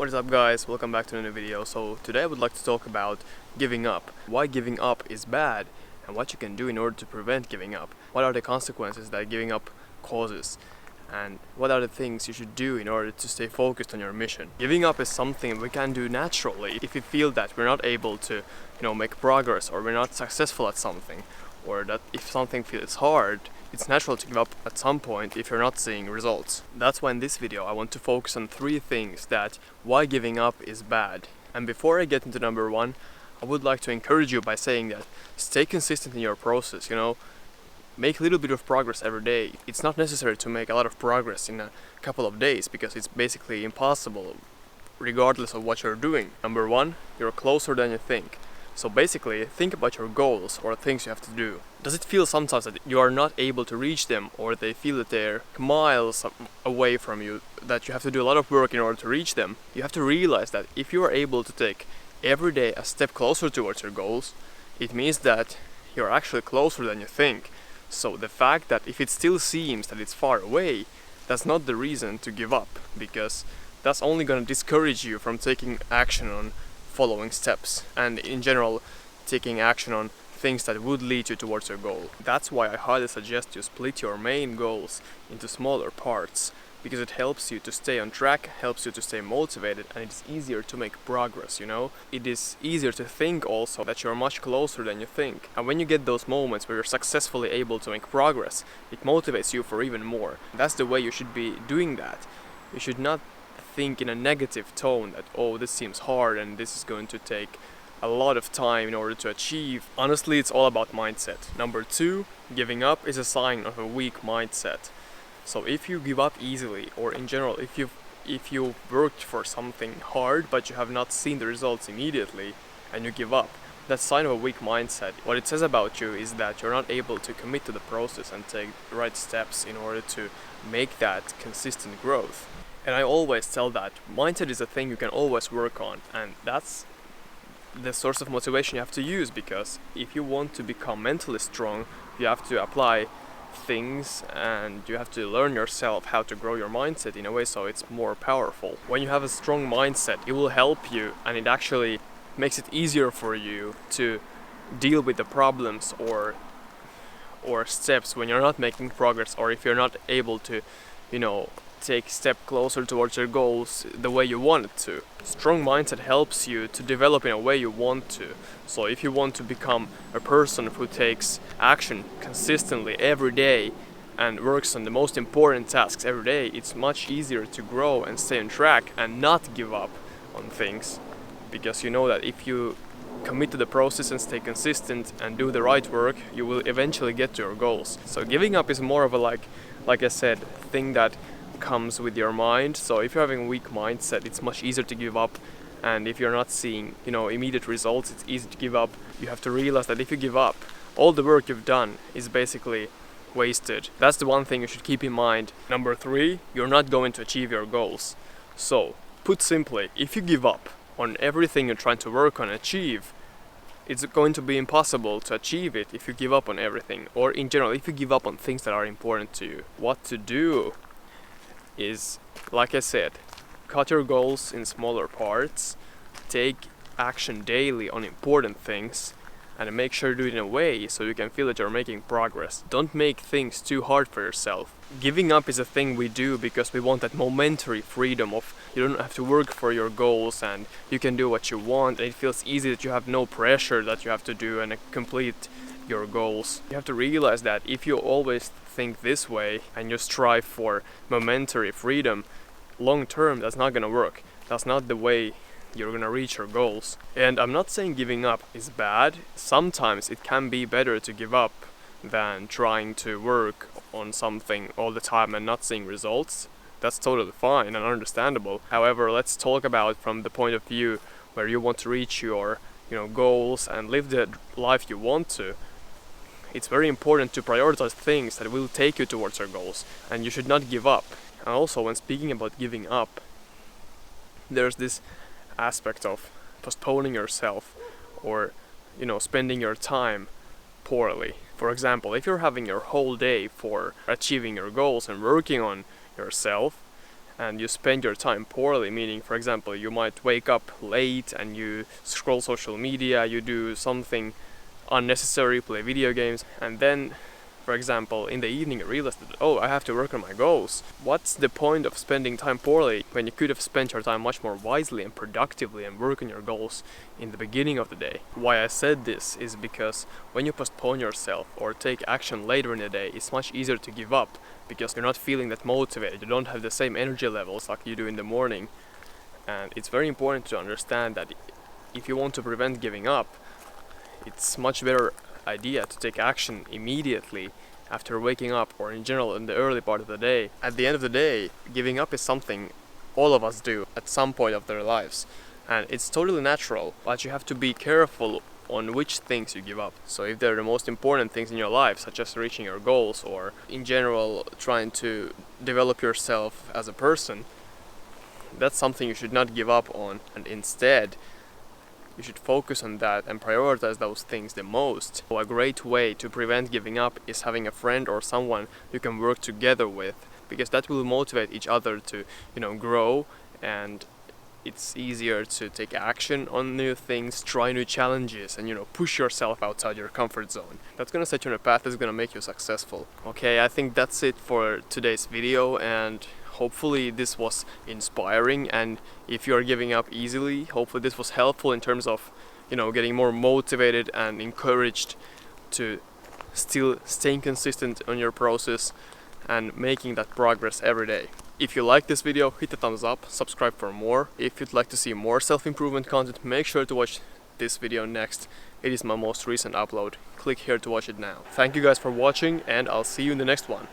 What is up guys, welcome back to a new video. So today I would like to talk about giving up. Why giving up is bad and what you can do in order to prevent giving up. What are the consequences that giving up causes and what are the things you should do in order to stay focused on your mission. Giving up is something we can do naturally if we feel that we're not able to make progress, or we're not successful at something, or that if something feels hard, it's natural to give up at some point if you're not seeing results. That's why in this video I want to focus on 3 things that why giving up is bad. And before I get into number 1, I would like to encourage you by saying that stay consistent in your process, make a little bit of progress every day. It's not necessary to make a lot of progress in a couple of days because it's basically impossible regardless of what you're doing. Number 1, you're closer than you think. So basically, think about your goals or things you have to do. Does it feel sometimes that you are not able to reach them, or they feel that they're miles away from you, that you have to do a lot of work in order to reach them? You have to realize that if you are able to take every day a step closer towards your goals, it means that you're actually closer than you think. So the fact that if it still seems that it's far away, that's not the reason to give up, because that's only going to discourage you from taking action on following steps, and in general taking action on things that would lead you towards your goal. That's why I highly suggest you split your main goals into smaller parts, because it helps you to stay on track, helps you to stay motivated, and it's easier to make progress, It is easier to think also that you're much closer than you think. And when you get those moments where you're successfully able to make progress, it motivates you for even more. That's the way you should be doing that. You should not think in a negative tone that, oh, this seems hard and this is going to take a lot of time in order to achieve. Honestly, it's all about mindset. Number 2, giving up is a sign of a weak mindset. So if you give up easily, or in general, if you worked for something hard but you have not seen the results immediately and you give up, that's a sign of a weak mindset. What it says about you is that you're not able to commit to the process and take the right steps in order to make that consistent growth. And I always tell that mindset is a thing you can always work on, and that's the source of motivation you have to use, because if you want to become mentally strong, you have to apply things and you have to learn yourself how to grow your mindset in a way so it's more powerful. When you have a strong mindset, it will help you, and it actually makes it easier for you to deal with the problems or steps when you're not making progress, or if you're not able to take a step closer towards your goals the way you want it to. Strong mindset helps you to develop in a way you want to. So if you want to become a person who takes action consistently every day and works on the most important tasks every day, it's much easier to grow and stay on track and not give up on things, because you know that if you commit to the process and stay consistent and do the right work, you will eventually get to your goals. So giving up is more of a like I said, thing that comes with your mind. So if you're having a weak mindset, it's much easier to give up, and if you're not seeing immediate results, it's easy to give up. You have to realize that if you give up, all the work you've done is basically wasted. That's the one thing you should keep in mind. Number 3, you're not going to achieve your goals. So put simply, if you give up on everything you're trying to work on and achieve, it's going to be impossible to achieve it if you give up on everything, or in general if you give up on things that are important to you. What to do is, like I said, cut your goals in smaller parts, take action daily on important things, and make sure you do it in a way so you can feel that you're making progress. Don't make things too hard for yourself. Giving up is a thing we do because we want that momentary freedom of you don't have to work for your goals and you can do what you want, and it feels easy that you have no pressure that you have to do and complete your goals. You have to realize that if you always think this way and you strive for momentary freedom, long term that's not gonna work. That's not the way you're gonna reach your goals. And I'm not saying giving up is bad. Sometimes it can be better to give up than trying to work on something all the time and not seeing results. That's totally fine and understandable. However, let's talk about from the point of view where you want to reach your goals and live the life you want to. It's very important to prioritize things that will take you towards your goals, and you should not give up. And also, when speaking about giving up, there's this aspect of postponing yourself, or spending your time poorly. For example, if you're having your whole day for achieving your goals and working on yourself, and you spend your time poorly, meaning, for example, you might wake up late and you scroll social media, you do something unnecessary, play video games, and then, for example, in the evening you realize that, oh, I have to work on my goals. What's the point of spending time poorly when you could have spent your time much more wisely and productively and work on your goals in the beginning of the day? Why I said this is because when you postpone yourself or take action later in the day, it's much easier to give up because you're not feeling that motivated, you don't have the same energy levels like you do in the morning. And it's very important to understand that if you want to prevent giving up, it's much better idea to take action immediately after waking up, or in general in the early part of the day. At the end of the day, giving up is something all of us do at some point of their lives, and it's totally natural, but you have to be careful on which things you give up. So if they're the most important things in your life, such as reaching your goals or in general trying to develop yourself as a person, that's something you should not give up on, and instead you should focus on that and prioritize those things the most. So a great way to prevent giving up is having a friend or someone you can work together with, because that will motivate each other to, grow, and it's easier to take action on new things, try new challenges, and push yourself outside your comfort zone. That's gonna set you on a path that's gonna make you successful. Okay, I think that's it for today's video, and hopefully this was inspiring, and if you are giving up easily, hopefully this was helpful in terms of, getting more motivated and encouraged to still staying consistent on your process and making that progress every day. If you like this video, hit the thumbs up, subscribe for more. If you'd like to see more self-improvement content, make sure to watch this video next. It is my most recent upload. Click here to watch it now. Thank you guys for watching, and I'll see you in the next one.